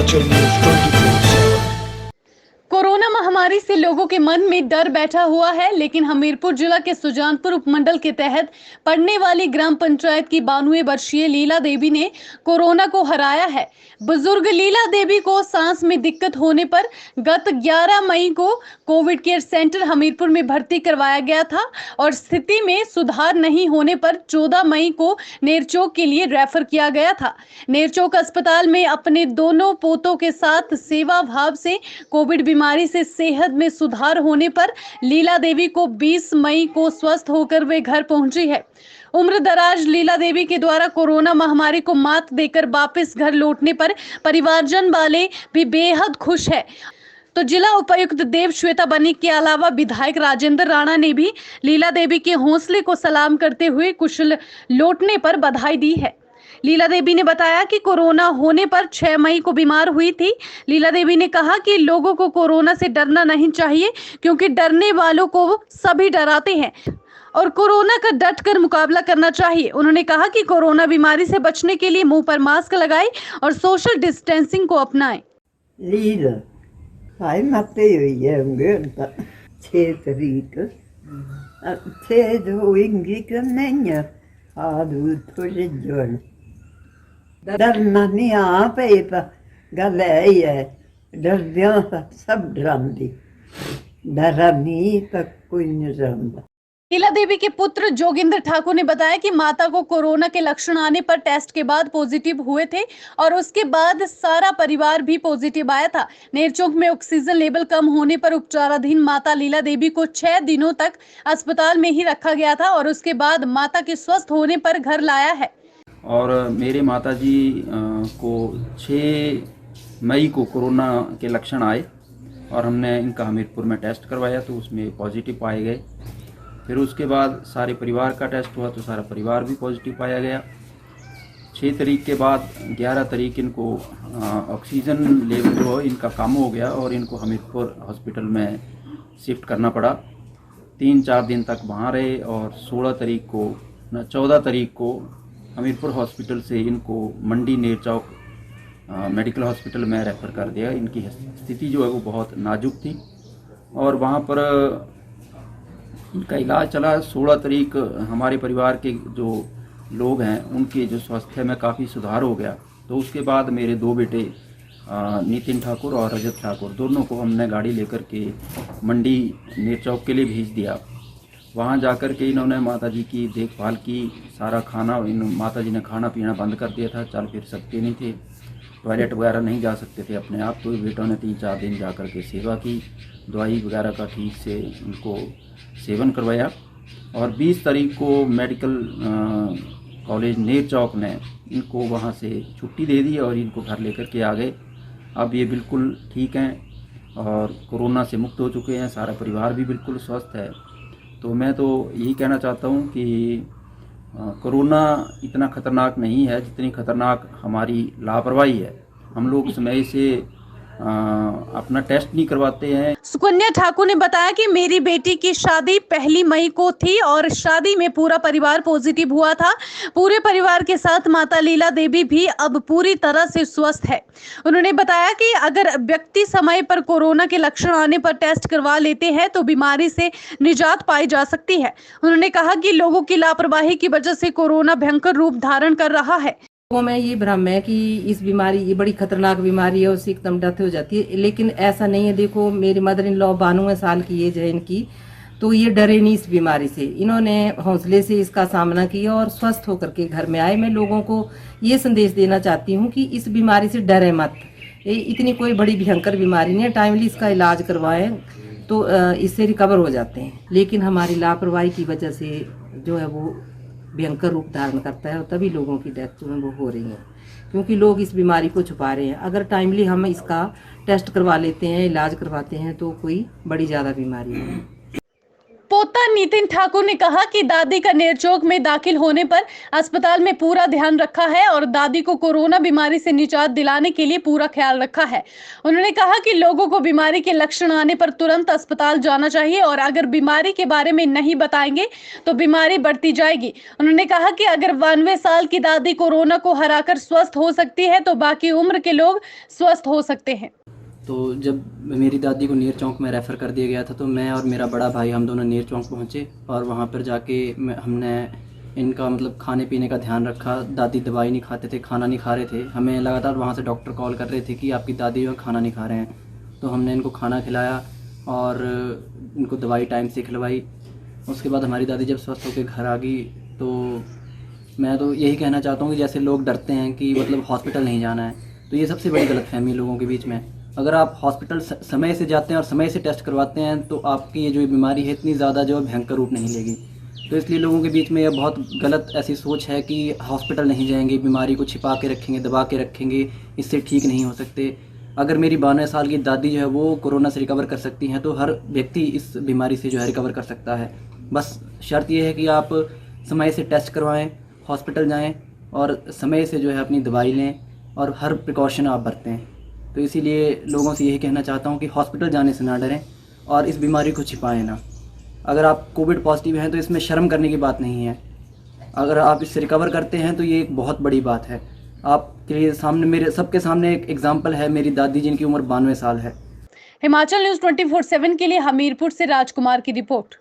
Himachal news 24/7। Corona महामारी से लोगों के मन में डर बैठा हुआ है, लेकिन हमीरपुर जिला के सुजानपुर उपमंडल के तहत पड़ने वाली ग्राम पंचायत की 92 वर्षीय लीला देवी ने कोरोना को हराया है। बुजुर्ग लीला देवी को सांस में दिक्कत होने पर गत 11 मई को कोविड केयर सेंटर हमीरपुर में भर्ती करवाया गया था और स्थिति में सुधार नहीं होने पर 14 मई को नेरचौक के लिए रेफर किया गया था। नेरचौक अस्पताल में अपने दोनों पोतों के साथ सेवा भाव से कोविड बीमारी से सेहत में सुधार होने पर लीला देवी को 20 मई को स्वस्थ होकर वे घर पहुंची है। उम्र दराज लीला देवी के द्वारा कोरोना महामारी को मात देकर वापस घर लौटने पर परिवारजन वाले भी बेहद खुश है। तो जिला उपायुक्त देव श्वेता बनिक के अलावा विधायक राजेंद्र राणा ने भी लीला देवी के हौसले को सलाम करते हुए कुशल लौटने पर बधाई दी है। लीला देवी ने बताया कि कोरोना होने पर 6 मई को बीमार हुई थी। लीला देवी ने कहा कि लोगों को कोरोना से डरना नहीं चाहिए, क्योंकि डरने वालों को सभी डराते हैं और कोरोना का डट कर मुकाबला करना चाहिए। उन्होंने कहा कि कोरोना बीमारी से बचने के लिए मुंह पर मास्क लगाएं और सोशल डिस्टेंसिंग को अपनाएं। लीला भाई मत हुई है होंगे 6 तारीख अच्छे जो इंग्लिश नहीं है आदू थोड़े जोड़ डरना नहीं आ पे गल है डरदियां सब डरांदी डरा नहीं तो कोई नहीं डरदा। लीला देवी के पुत्र जोगिंदर ठाकुर ने बताया कि माता को कोरोना के लक्षण आने पर टेस्ट के बाद पॉजिटिव हुए थे और उसके बाद सारा परिवार भी पॉजिटिव आया था। नेरचौक में ऑक्सीजन लेवल कम होने पर उपचाराधीन माता लीला देवी को 6 दिनों तक अस्पताल में ही रखा गया था और उसके बाद माता के स्वस्थ होने पर घर लाया है। और मेरे माताजी को 6 मई को कोरोना के लक्षण आए और हमने इनका हमीरपुर में टेस्ट करवाया तो उसमें पॉजिटिव पाए गए। फिर उसके बाद सारे परिवार का टेस्ट हुआ तो सारा परिवार भी पॉजिटिव पाया गया। 6 तारीख के बाद 11 तारीख इनको ऑक्सीजन लेवल जो है इनका कम हो गया और इनको हमीरपुर हॉस्पिटल में शिफ्ट करना पड़ा। 3-4 दिन तक वहाँ रहे और 14 तारीख को हमीरपुर हॉस्पिटल से इनको मंडी नेरचौक मेडिकल हॉस्पिटल में रेफ़र कर दिया। इनकी स्थिति जो है वो बहुत नाजुक थी और वहाँ पर इनका इलाज चला। 16 तारीख हमारे परिवार के जो लोग हैं उनके जो स्वास्थ्य में काफ़ी सुधार हो गया। तो उसके बाद मेरे 2 बेटे नितिन ठाकुर और रजत ठाकुर दोनों को हमने गाड़ी लेकर के मंडी नेरचौक के लिए भेज दिया। वहाँ जाकर के इन्होंने माताजी की देखभाल की। सारा खाना माताजी ने खाना पीना बंद कर दिया था, चल फिर सकते नहीं थे, टॉयलेट वगैरह नहीं जा सकते थे अपने आप। तो बेटों ने 3-4 दिन जाकर के सेवा की, दवाई वगैरह का ठीक से उनको सेवन करवाया और 20 तारीख को मेडिकल कॉलेज नेरचौक ने इनको वहाँ से छुट्टी दे दी और इनको घर लेकर के आ गए। अब ये बिल्कुल ठीक हैं और कोरोना से मुक्त हो चुके हैं। सारा परिवार भी बिल्कुल स्वस्थ है। तो मैं तो यही कहना चाहता हूँ कि कोरोना इतना ख़तरनाक नहीं है जितनी ख़तरनाक हमारी लापरवाही है। हम लोग समय से अपना टेस्ट नहीं करवाते हैं। सुकन्या ठाकुर ने बताया कि मेरी बेटी की शादी 1 मई को थी और शादी में पूरा परिवार पॉजिटिव हुआ था। पूरे परिवार के साथ माता लीला देवी भी अब पूरी तरह से स्वस्थ है। उन्होंने बताया कि अगर व्यक्ति समय पर कोरोना के लक्षण आने पर टेस्ट करवा लेते हैं तो बीमारी से निजात पाई जा सकती है। उन्होंने कहा कि लोगों की लापरवाही की वजह से कोरोना भयंकर रूप धारण कर रहा है। लोगों में ये भ्रम है कि इस बीमारी ये बड़ी खतरनाक बीमारी है, उससे एकदम डेथ हो जाती है, लेकिन ऐसा नहीं है। देखो मेरी मदर इन लॉ 92 साल की एज है इनकी, तो ये डरे नहीं इस बीमारी से। इन्होंने हौसले से इसका सामना किया और स्वस्थ होकर के घर में आए। मैं लोगों को ये संदेश देना चाहती हूँ कि इस बीमारी से डरे मत। ये इतनी कोई बड़ी भयंकर बीमारी नहीं है, टाइमली इसका इलाज करवाएं तो इससे रिकवर हो जाते हैं। लेकिन हमारी लापरवाही की वजह से जो है वो भयंकर रूप धारण करता है और तभी लोगों की डेथ जो है वो हो रही है, क्योंकि लोग इस बीमारी को छुपा रहे हैं। अगर टाइमली हम इसका टेस्ट करवा लेते हैं, इलाज करवाते हैं तो कोई बड़ी ज़्यादा बीमारी है। पोता नितिन ठाकुर ने कहा कि दादी का नेरचौक में दाखिल होने पर अस्पताल में पूरा ध्यान रखा है और दादी को कोरोना बीमारी से निजात दिलाने के लिए पूरा ख्याल रखा है। उन्होंने कहा कि लोगों को बीमारी के लक्षण आने पर तुरंत अस्पताल जाना चाहिए और अगर बीमारी के बारे में नहीं बताएंगे तो बीमारी बढ़ती जाएगी। उन्होंने कहा कि अगर 92 साल की दादी कोरोना को हराकर स्वस्थ हो सकती है तो बाकी उम्र के लोग स्वस्थ हो सकते हैं। तो जब मेरी दादी को नीर चौक में रेफ़र कर दिया गया था तो मैं और मेरा बड़ा भाई हम दोनों नीर चौक पहुँचे और वहाँ पर जाके हमने इनका मतलब खाने पीने का ध्यान रखा। दादी दवाई नहीं खाते थे, खाना नहीं खा रहे थे। हमें लगातार वहाँ से डॉक्टर कॉल कर रहे थे कि आपकी दादी जो है खाना नहीं खा रहे हैं, तो हमने इनको खाना खिलाया और इनको दवाई टाइम से खिलवाई। उसके बाद हमारी दादी जब स्वस्थ होकर घर आ गई तो मैं तो यही कहना चाहता हूँ कि जैसे लोग डरते हैं कि मतलब हॉस्पिटल नहीं जाना है, तो ये सबसे बड़ी गलतफहमी है लोगों के बीच में। अगर आप हॉस्पिटल समय से जाते हैं और समय से टेस्ट करवाते हैं तो आपकी ये जो बीमारी है इतनी ज़्यादा जो भयंकर रूप नहीं लेगी। तो इसलिए लोगों के बीच में यह बहुत गलत ऐसी सोच है कि हॉस्पिटल नहीं जाएंगे, बीमारी को छिपा के रखेंगे, दबा के रखेंगे, इससे ठीक नहीं हो सकते। अगर मेरी 92 साल की दादी जो है वो कोरोना से रिकवर कर सकती हैं तो हर व्यक्ति इस बीमारी से जो है रिकवर कर सकता है। बस शर्त यह है कि आप समय से टेस्ट करवाएँ, हॉस्पिटल जाएँ और समय से जो है अपनी दवाई लें और हर प्रिकॉशन आप बरतें। तो इसीलिए लोगों से यही कहना चाहता हूँ कि हॉस्पिटल जाने से ना डरें और इस बीमारी को छिपाएं ना। अगर आप कोविड पॉजिटिव हैं तो इसमें शर्म करने की बात नहीं है। अगर आप इससे रिकवर करते हैं तो ये एक बहुत बड़ी बात है। आपके लिए सामने मेरे सबके सामने एक एग्जांपल है मेरी दादी जिनकी उम्र 92 साल है। हिमाचल न्यूज़ 24/7 के लिए हमीरपुर से राजकुमार की रिपोर्ट।